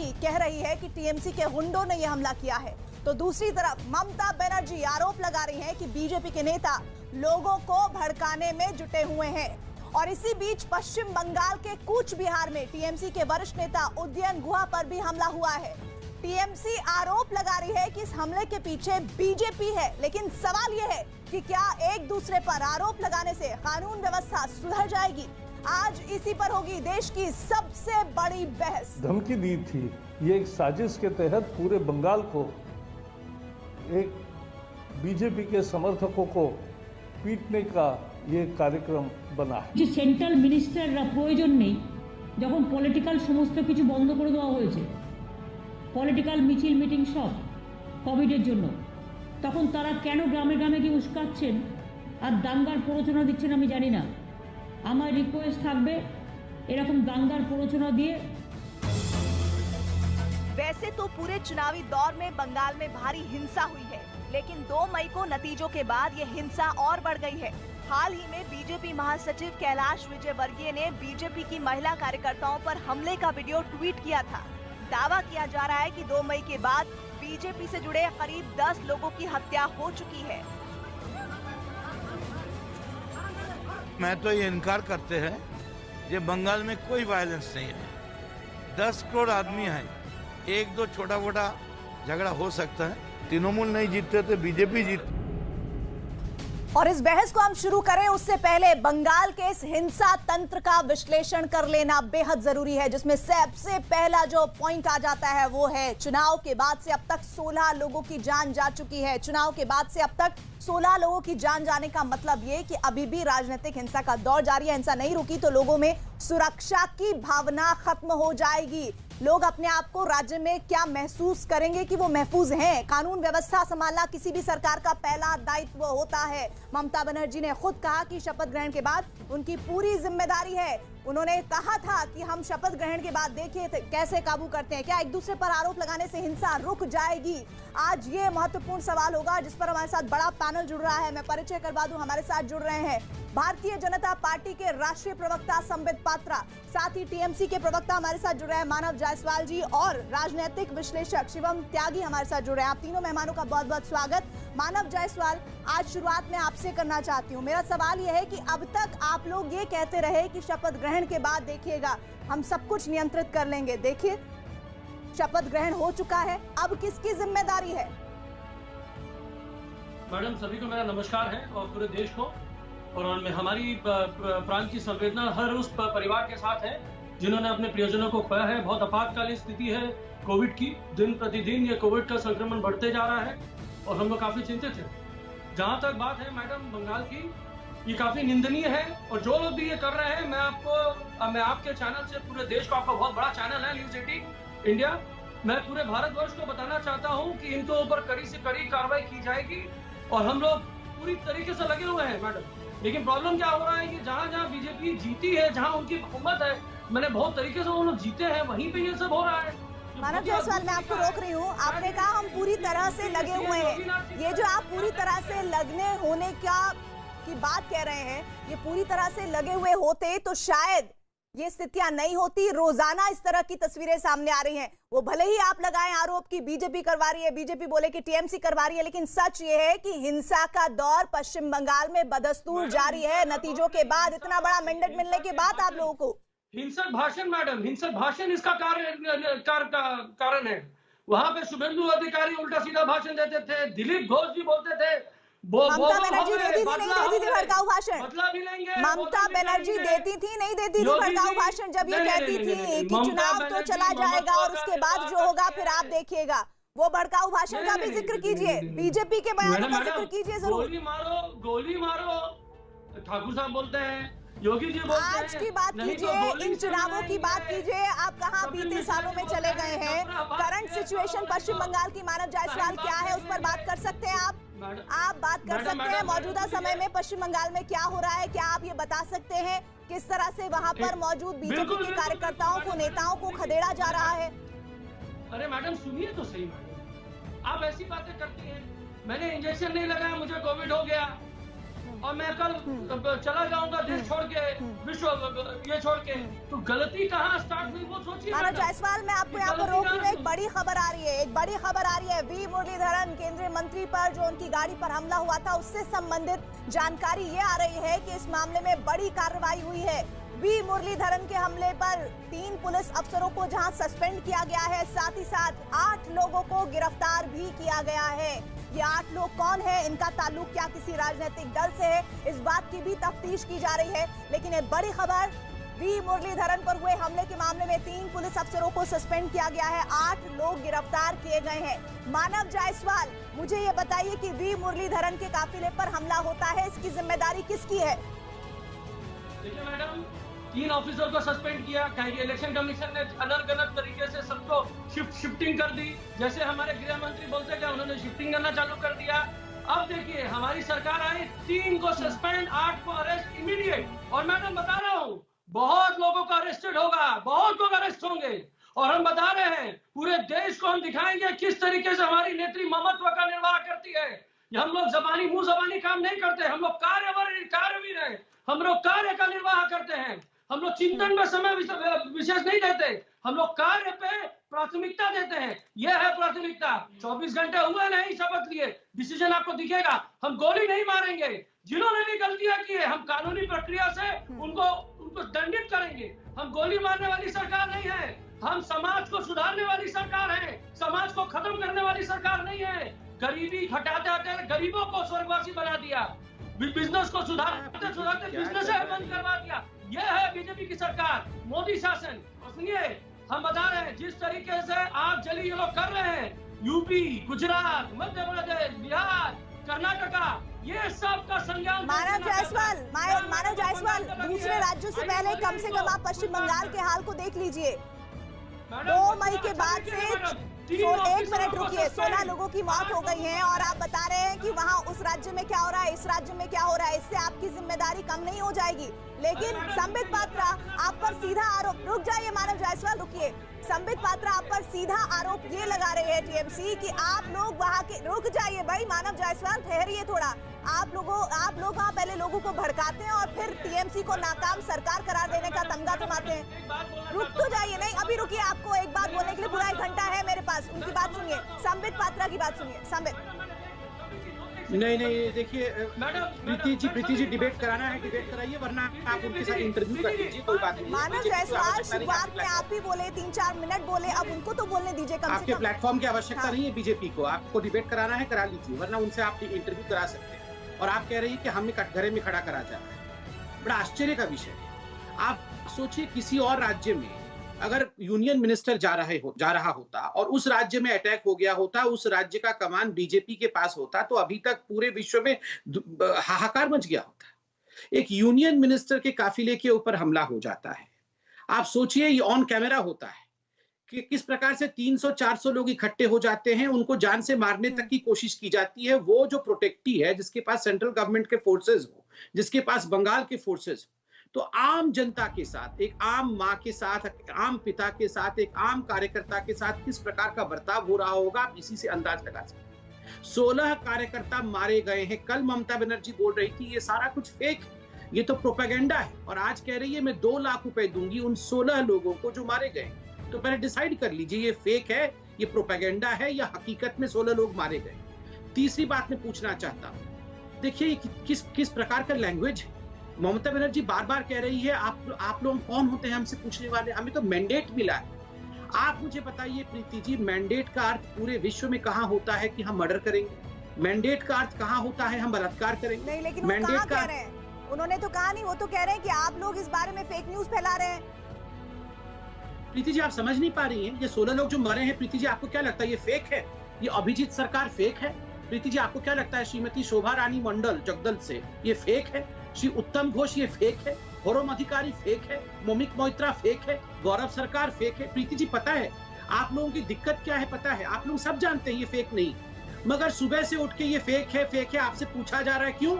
BJP कह रही है कि टीएमसी के गुंडों ने यह हमला किया है, तो दूसरी तरफ ममता बनर्जी आरोप लगा रही हैं कि बीजेपी के नेता लोगों को भड़काने में जुटे हुए हैं। और इसी बीच पश्चिम बंगाल के कूच बिहार में टीएमसी के वरिष्ठ नेता उदयन गुहा पर भी हमला हुआ है। टीएमसी आरोप लगा रही है कि इस हमले के पीछे बीजेपी है, लेकिन सवाल यह है कि क्या एक दूसरे पर आरोप लगाने से कानून व्यवस्था सुधर जाएगी? आज इसी पर होगी देश की सबसे बड़ी बहस। धमकी दी थी, ये एक साजिश के तहत पूरे बंगाल को एक बीजेपी के समर्थकों को पीटने का ये कार्यक्रम बना है। যে সেন্ট্রাল মিনিস্টাররা প্রয়োজন নেই, যখন পলিটিক্যাল সমস্ত কিছু বন্ধ করে দেওয়া হয়েছে, পলিটিক্যাল মিছিল মিটিং সব কোভিডের জন্য, তখন তারা কেন গ্রামে গ্রামে গিয়ে উস্কাচ্ছেন আর দাঙ্গার প্ররোচনা দিচ্ছেন আমি জানি না। আমার রিকোয়েস্ট থাকবে এরকম দাঙ্গার প্ররোচনা দিয়ে। वैसे तो पूरे चुनावी दौर में बंगाल में भारी हिंसा हुई है, लेकिन 2 मई को नतीजों के बाद ये हिंसा और बढ़ गई है। हाल ही में बीजेपी महासचिव कैलाश विजयवर्गीय ने बीजेपी की महिला कार्यकर्ताओं पर हमले का वीडियो ट्वीट किया था। दावा किया जा रहा है कि 2 मई के बाद बीजेपी से जुड़े करीब 10 लोगों की हत्या हो चुकी है। मैं तो ये इनकार करते हैं, ये बंगाल में कोई वायलेंस नहीं है। 10 करोड़ आदमी हैं, 1-2 छोटा मोटा झगड़ा हो सकता है। तृणमूल नहीं जीतते तो बीजेपी जीत। और इस बहस को हम शुरू करें उससे पहले बंगाल के इस हिंसा तंत्र का विश्लेषण कर लेना बेहद जरूरी है, जिसमें सबसे पहला जो पॉइंट आ जाता है वो है चुनाव के बाद से अब तक 16 लोगों की जान जा चुकी है। चुनाव के बाद से अब तक 16 लोगों की जान जाने का मतलब ये कि अभी भी राजनीतिक हिंसा का दौर जारी है। हिंसा नहीं रुकी तो लोगों में सुरक्षा की भावना खत्म हो जाएगी। लोग अपने आप को राज्य में क्या महसूस करेंगे कि वो महफूज हैं। कानून व्यवस्था संभालना किसी भी सरकार का पहला दायित्व होता है। ममता बनर्जी ने खुद कहा कि शपथ ग्रहण के बाद उनकी पूरी जिम्मेदारी है। उन्होंने कहा था कि हम शपथ ग्रहण के बाद देखिए कैसे काबू करते हैं, क्या एक दूसरे पर आरोप लगाने से हिंसा रुक जाएगी। आज ये महत्वपूर्ण सवाल होगा जिस पर हमारे साथ बड़ा पैनल जुड़ रहा है। मैं परिचय करवा दूं, हमारे साथ जुड़ रहे हैं भारतीय जनता पार्टी के राष्ट्रीय प्रवक्ता संबित पात्रा, साथ ही टीएमसी के प्रवक्ता हमारे साथ जुड़ रहे हैं मानव जायसवाल जी, और राजनीतिक विश्लेषक शिवम त्यागी हमारे साथ जुड़ रहे हैं। आप तीनों मेहमानों का बहुत बहुत स्वागत। मानव जायसवाल, आज शुरुआत में आपसे करना चाहती हूँ। मेरा सवाल यह है कि अब तक आप लोग ये कहते रहे कि शपथ ग्रहण के बाद देखिएगा हम सब कुछ नियंत्रित कर लेंगे। देखिए शपथ ग्रहण हो चुका है, अब किसकी जिम्मेदारी है? मैडम, सभी को मेरा नमस्कार है और पूरे देश को। और हमारी प्रांत की संवेदना हर उस परिवार के साथ है जिन्होंने अपने प्रियजनों को खोया है। बहुत आपातकालीन स्थिति है कोविड की, दिन प्रतिदिन ये कोविड का संक्रमण बढ़ते जा रहा है और हम लोग काफी चिंतित हैं। जहां तक बात है मैडम बंगाल की, ये काफी निंदनीय है और जो लोग भी ये कर रहे हैं, मैं आपके चैनल से पूरे देश को, आपका बहुत बड़ा चैनल है न्यूज़ 18 इंडिया, मैं पूरे भारतवर्ष को बताना चाहता हूं कि इनके ऊपर कड़ी से कड़ी कार्रवाई की जाएगी और हम लोग पूरी तरीके से लगे हुए हैं मैडम। लेकिन प्रॉब्लम क्या हो रहा है कि जहां जहां बीजेपी जीती है, जहां उनकी हुकूमत है, मैंने बहुत तरीके से वो लोग जीते हैं, वहीं पे ये सब हो रहा है। मानव जायसवाल, मैं आपको रोक रही हूँ। आपने कहा हम पूरी तरह से लगे हुए हैं। ये जो आप पूरी तरह से लगने होने की बात कह रहे हैं, ये पूरी तरह से लगे हुए होते तो शायद ये स्थितियां नहीं होती। रोजाना इस तरह की तस्वीरें सामने आ रही हैं। वो भले ही आप लगाएं आरोप कि बीजेपी करवा रही है, बीजेपी बोले कि टीएमसी करवा रही है, लेकिन सच ये है कि हिंसा का दौर पश्चिम बंगाल में बदस्तूर जारी है। नतीजों के बाद, इतना बड़ा मैंडेट मिलने के बाद आप लोगों को हिंसक भाषण, मैडम हिंसक भाषण इसका कारण है। वहां पे शुभेंदु अधिकारी उल्टा सीधा भाषण देते थे, दिलीप घोष जी बोलते थे ममता बनर्जी देती थी नहीं देती थी भड़काऊ भाषण? ममता बनर्जी देती थी नहीं देती थी भड़काऊ भाषण? जब ये कहती थी कि चुनाव तो चला जाएगा और उसके बाद जो होगा फिर आप देखिएगा, वो भड़काऊ भाषण का भी जिक्र कीजिए, बीजेपी के बयानों का जिक्र कीजिए जरूर। गोली मारो ठाकुर साहब बोलते हैं, योगी जी बोलते हैं। आज की बात कीजिए, इन चुनावों की बात कीजिए। आप कहां बीते सालों में चले गए हैं? करंट सिचुएशन पश्चिम बंगाल की मानव जायसवाल क्या है, उस पर बात कर सकते हैं आप बात कर सकते हैं। मौजूदा समय में पश्चिम बंगाल में क्या हो रहा है, क्या आप ये बता सकते हैं? किस तरह से वहां पर मौजूद बीजेपी के कार्यकर्ताओं को, नेताओं को खदेड़ा जा रहा है? अरे मैडम सुनिए तो सही मैडम, आप ऐसी बातें करती हैं। मैंने इंजेक्शन नहीं लगाया, मुझे कोविड हो गया। और मैं कल चला जाऊंगा देश छोड़ के, विश्व ये छोड़ के, तो गलती कहाँ स्टार्ट हुई वो सोचिए। मानव जायसवाल, मैं आपको यहाँ पर रोक रही हूँ। एक बड़ी खबर आ रही है, एक बड़ी खबर आ रही है। वी मुरलीधरन केंद्रीय मंत्री पर जो उनकी गाड़ी पर हमला हुआ था, उससे संबंधित जानकारी ये आ रही है कि इस मामले में बड़ी कार्रवाई हुई है। वी मुरलीधरन के हमले पर 3 पुलिस अफसरों को जहां सस्पेंड किया गया है, साथ ही साथ 8 लोगों को गिरफ्तार भी किया गया है। ये 8 लोग कौन है, इनका ताल्लुक क्या किसी राजनीतिक दल से है, इस बात की भी तफ्तीश की जा रही है। लेकिन एक बड़ी खबर, वी मुरलीधरन पर हुए हमले के मामले में 3 पुलिस अफसरों को सस्पेंड किया गया है, 8 लोग गिरफ्तार किए गए हैं। मानव जायसवाल, मुझे ये बताइए कि वी मुरलीधरन के काफिले पर हमला होता है, इसकी जिम्मेदारी किसकी है? देखिए मैडम, 3 ऑफिसर को सस्पेंड किया, कहीं इलेक्शन कमीशन ने अनर्गनत तरीके से सबको शिफ्टिंग कर दी। जैसे हमारे गृह मंत्री बोलते हैं, उन्होंने शिफ्टिंग करना चालू कर दिया। अब देखिए हमारी सरकार आई, 3 को सस्पेंड, 8 को अरेस्ट इमीडिएट। और मैडम बता रहा हूँ, बहुत लोगों का अरेस्टेड होगा, बहुत लोग अरेस्ट होंगे। और हम बता रहे हैं, पूरे देश को हम दिखाएंगे किस तरीके से हमारी नेत्री ममत्व का निर्वाह करती है। हम लोग मुंह जबानी काम नहीं करते, हम लोग कार्यवीर हैं, हम लोग कार्य का निर्वाह करते हैं। हम लोग चिंतन में समय विशेष नहीं देते, हम लोग कार्य पे प्राथमिकता देते हैं। यह है प्राथमिकता। 24 घंटे हुए नहीं शपथ लिए, डिसीजन आपको दिखेगा। हम गोली नहीं मारेंगे, जिन्होंने भी गलतियां की है हम कानूनी प्रक्रिया से उनको दंडित करेंगे। हम गोली मारने वाली सरकार नहीं है, हम समाज को सुधारने वाली सरकार है, समाज को खत्म करने वाली सरकार नहीं है। गरीबी हटाते गरीबों को स्वर्गवासी बना दिया, बिजनेस को सुधारते बिजनेस बंद करवा दिया। यह है बीजेपी की सरकार, मोदी शासन। और सुनिए, हम बता रहे हैं जिस तरीके से आग जली ये लोग कर रहे हैं, यूपी, गुजरात, मध्य प्रदेश, बिहार, कर्नाटका, ये सब का संज्ञान। मानव जायसवाल, दूसरे राज्यों से पहले कम से कम आप पश्चिम बंगाल के हाल को देख लीजिए। 2 मई के बाद से 1 मिनट रुकिए, 16 लोगों की मौत हो गई है और आप बता रहे हैं कि वहाँ उस राज्य में क्या हो रहा है, इस राज्य में क्या हो रहा है। इससे आपकी जिम्मेदारी कम नहीं हो जाएगी। लेकिन संबित पात्रा आप पर सीधा आरोप, रुक जाइए मानव जायसवाल, रुकिए। संबित पात्रा आप पर सीधा आरोप ये लगा रहे हैं टीएमसी कि आप लोग वहाँ के, रुक जाइए भाई मानव जायसवाल, ठहरिए थोड़ा। आप लोग वहाँ पहले लोगों को भड़काते हैं और फिर टीएमसी को नाकाम सरकार करार देने का तमगा थमाते हैं। रुक तो जाइए, नहीं अभी रुकिए, आपको एक बात बोलने के लिए पूरा 1 घंटा है मेरे पास। उनकी बात सुनिए, संबित पात्रा की बात सुनिए। संबित, नहीं देखिए प्रीति जी डिबेट कराना है डिबेट कराइए, वरना आप उनके साथ इंटरव्यू कर लीजिए, कोई बात नहीं। मानव जायसवाल शुरुआत में आप ही बोले, 3-4 मिनट बोले, अब उनको तो बोलने दीजिए कम से कम। आपके प्लेटफॉर्म की आवश्यकता नहीं है बीजेपी को, आपको डिबेट कराना है करा लीजिए, वरना उनसे आप इंटरव्यू करा सकते हैं। और आप कह रही है कि हमें कटघरे में खड़ा करा जा रहा है, बड़ा आश्चर्य का विषय है। आप सोचिए किसी और राज्य में अगर यूनियन मिनिस्टर जा रहा होता और उस राज्य में अटैक हो गया होता, उस राज्य का कमान बीजेपी के पास होता, तो अभी तक पूरे विश्व में हाहाकार मच गया होता। एक यूनियन मिनिस्टर के काफिले के ऊपर हमला हो जाता है। आप सोचिए ये ऑन कैमरा होता है कि किस प्रकार से 300-400 लोग इकट्ठे हो जाते हैं, उनको जान से मारने तक की कोशिश की जाती है। वो जो प्रोटेक्टी है, जिसके पास सेंट्रल गवर्नमेंट के फोर्सेस हो, जिसके पास बंगाल के फोर्सेस हो, तो आम जनता के साथ, एक आम माँ के साथ, आम पिता के साथ, एक आम कार्यकर्ता के साथ किस प्रकार का बर्ताव हो रहा होगा, आप इसी से अंदाज लगा सकते हैं। 16 कार्यकर्ता मारे गए हैं। कल ममता बनर्जी बोल रही थी ये सारा कुछ फेक है, ये तो प्रोपेगेंडा है, और आज कह रही है मैं 2 लाख रुपए दूंगी उन 16 लोगों को जो मारे गए। तो पहले डिसाइड कर लीजिए ये फेक है, ये प्रोपेगेंडा है, या हकीकत में 16 लोग मारे गए। तीसरी बात मैं पूछना चाहता हूँ, देखिए किस प्रकार का लैंग्वेज है। ममता बनर्जी बार बार कह रही है आप लोग कौन होते हैं हमसे पूछने वाले, हमें तो मैंडेट मिला है। आप मुझे बताइए प्रीति जी, मैंडेट का अर्थ पूरे विश्व में कहाँ होता है कि हम मर्डर करेंगे? मैंडेट का अर्थ कहाँ होता है हम बलात्कार करेंगे? नहीं, लेकिन मैंडेट कह रहे हैं, उन्होंने तो कहा नहीं, वो तो कह रहे हैं कि आप लोग इस बारे में फेक न्यूज फैला रहे हैं। प्रीति जी आप समझ नहीं पा रही हैं, ये 16 लोग जो मरे हैं, प्रीति जी आपको क्या लगता है ये फेक है? ये अभिजीत सरकार फेक है? प्रीति जी आपको क्या लगता है श्रीमती शोभा रानी मंडल जगदल से ये फेक है? श्री उत्तम घोष ये फेक है? होरम अधिकारी फेक है? मोमिक मोइत्रा फेक है? गौरव सरकार फेक है? प्रीति जी पता है आप लोगों की दिक्कत क्या है? पता है, आप लोग सब जानते हैं ये फेक नहीं, मगर सुबह से उठ के ये फेक है आपसे पूछा जा रहा है क्यों?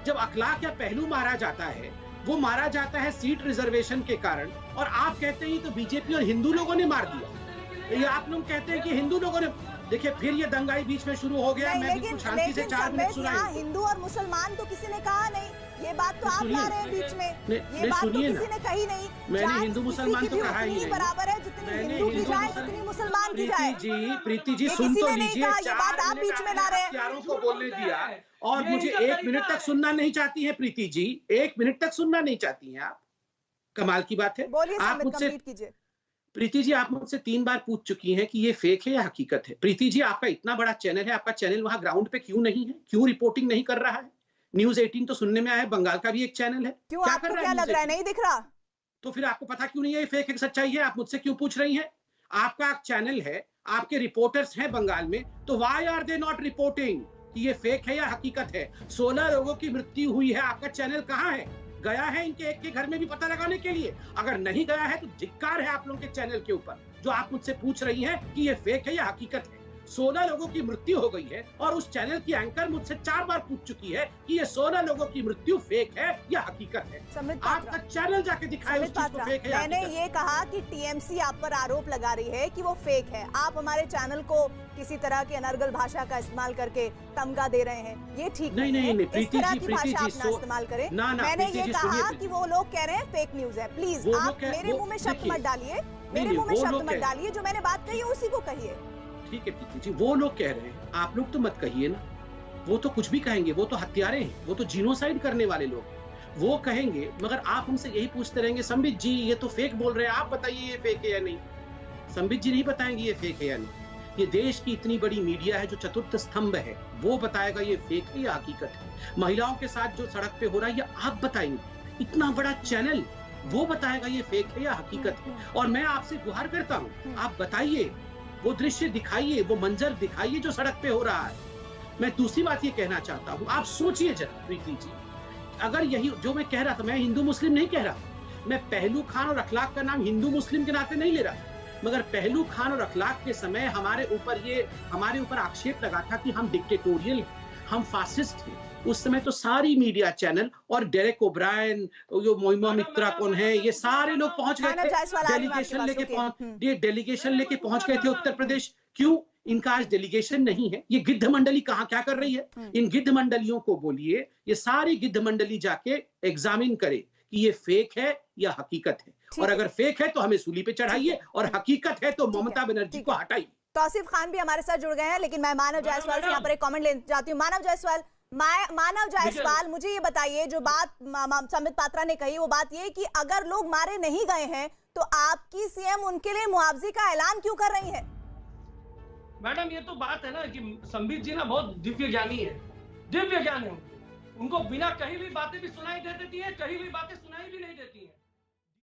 जब अखलाक या पहलू मारा जाता है, वो मारा जाता है सीट रिजर्वेशन के कारण, और आप कहते हैं तो बीजेपी और हिंदू लोगों ने मार दिया। ये आप लोग कहते हैं कि हिंदू लोगों ने, देखिए फिर ये दंगाई बीच में शुरू हो गया। मैं बिल्कुल शांति से 4 मिनट सुना। हिंदू और मुसलमान तो किसी ने कहा नहीं, ये बात तो आप ला रहे हैं बीच में। ये बात तो किसी ने कही नहीं। मैंने हिंदू मुसलमान तो कहा ही नहीं। बराबर है, जितनी हिंदू की जाए जितनी मुसलमान की जाए। प्रीति जी सुन तो लीजिए, ये बात आप बीच में ला रहे हैं। हत्यारों को बोलने दिया और मुझे 1 मिनट तक सुनना नहीं चाहती है प्रीति जी, 1 मिनट तक सुनना नहीं चाहती हैं आप। कमाल की बात है। बोलिए, आप मुझसे कीजिए। प्रीति जी आप मुझसे 3 बार पूछ चुकी हैं कि ये फेक है या हकीकत है। प्रीति जी आपका इतना बड़ा चैनल है, आपका चैनल वहां ग्राउंड पे क्यों नहीं है? क्यों रिपोर्टिंग नहीं कर रहा है? न्यूज़ 18 तो सुनने में आया है, बंगाल का भी एक चैनल है। क्यों, आपको क्या लग रहा है नहीं दिख रहा? तो फिर आपको पता क्यों नहीं है ये फेक है सच्चाई है? आप मुझसे क्यों पूछ रही हैं? आपका चैनल है, आपके रिपोर्टर्स हैं बंगाल में, तो why are they not reporting कि ये फेक है या हकीकत है? 16 लोगों की मृत्यु हुई है, आपका चैनल कहाँ है? गया है इनके एक के घर में भी पता लगाने के लिए? अगर नहीं गया है तो धिक्कार है आप लोगों के चैनल के ऊपर, जो आप मुझसे पूछ रही हैं कि ये फेक है या हकीकत है। 16 लोगों की मृत्यु हो गई है और उस चैनल की एंकर मुझसे 4 बार पूछ चुकी है कि ये 16 लोगों की मृत्यु फेक है या हकीकत है। आपका चैनल जाके दिखाए उस चीज को फेक है या हकीकत। मैंने ये कहा कि टीएमसी आप पर आरोप लगा रही है कि वो फेक है। आप हमारे चैनल को किसी तरह की अनर्गल भाषा का इस्तेमाल करके तमगा दे रहे हैं, ये ठीक नहीं है। इस तरह की भाषा आप ना इस्तेमाल करें। मैंने ये कहा कि वो लोग कह रहे हैं फेक न्यूज है। प्लीज आप मेरे मुंह में शब्द मत डालिए, मेरे मुंह में शब्द मत डालिए। जो मैंने बात कही है उसी को कहिए। ठीक है प्रीति जी, वो लोग कह रहे हैं, आप लोग तो मत कहिए ना। वो तो कुछ भी कहेंगे, वो तो हत्यारे हैं, वो तो जीनोसाइड करने वाले लोग। वो कहेंगे, मगर आप हमसे यही पूछते रहेंगे संबित जी ये तो फेक बोल रहे हैं, आप बताइए ये फेक है या नहीं। संबित जी नहीं बताएंगे ये फेक है या नहीं। ये देश की इतनी बड़ी मीडिया है जो चतुर्थ स्तंभ है, वो बताएगा ये फेक है या हकीकत है। महिलाओं के साथ जो सड़क पे हो रहा है ये आप बताएंगे। इतना बड़ा चैनल, वो बताएगा ये फेक है या हकीकत है। और मैं आपसे गुहार करता हूँ, आप बताइए, वो दृश्य दिखाइए, वो मंजर दिखाइए जो सड़क पे हो रहा है। मैं दूसरी बात ये कहना चाहता हूँ, आप सोचिए जरा प्रीति जी, अगर यही जो मैं कह रहा था, मैं हिंदू मुस्लिम नहीं कह रहा, मैं पहलू खान और अखलाक का नाम हिंदू मुस्लिम के नाते नहीं ले रहा, मगर पहलू खान और अखलाक के समय हमारे ऊपर आक्षेप लगा था कि हम डिक्टेटोरियल, हम फासिस्ट हैं। उस समय तो सारी मीडिया चैनल और डेरेक ओब्रायन, जो मोहिमा मित्रा कौन है, ये सारे लोग पहुंच गए थे, डेलीगेशन लेके पहुंच गए थे उत्तर प्रदेश। क्यों? इनका आज डेलीगेशन नहीं है। ये गिद्ध मंडली कहाँ क्या कर रही है? इन गिद्ध मंडलियों को बोलिए, ये सारी गिद्ध मंडली जाके एग्जामिन करे कि ये फेक है या हकीकत है। और अगर फेक है तो हमें सूली पे चढ़ाइए, और हकीकत है तो ममता बनर्जी को हटाइए। तौसीफ खान भी हमारे साथ जुड़ गए हैं, लेकिन मैं मानव जायसवाल से यहाँ पर एक कमेंट लेना चाहती हूँ। मानव जायसवाल, मुझे ये बताइए, जो बात संबित पात्रा ने कही वो बात ये कि अगर लोग मारे नहीं गए हैं तो आपकी सीएम उनके लिए मुआवजे का ऐलान क्यों कर रही है? मैडम ये तो बात है ना कि संबित जी ना बहुत दिव्य ज्ञानी है, दिव्य ज्ञान है उनको बिना कहीं भी बातें भी सुनाई दे देती है, कहीं भी बातें सुनाई भी नहीं देती है।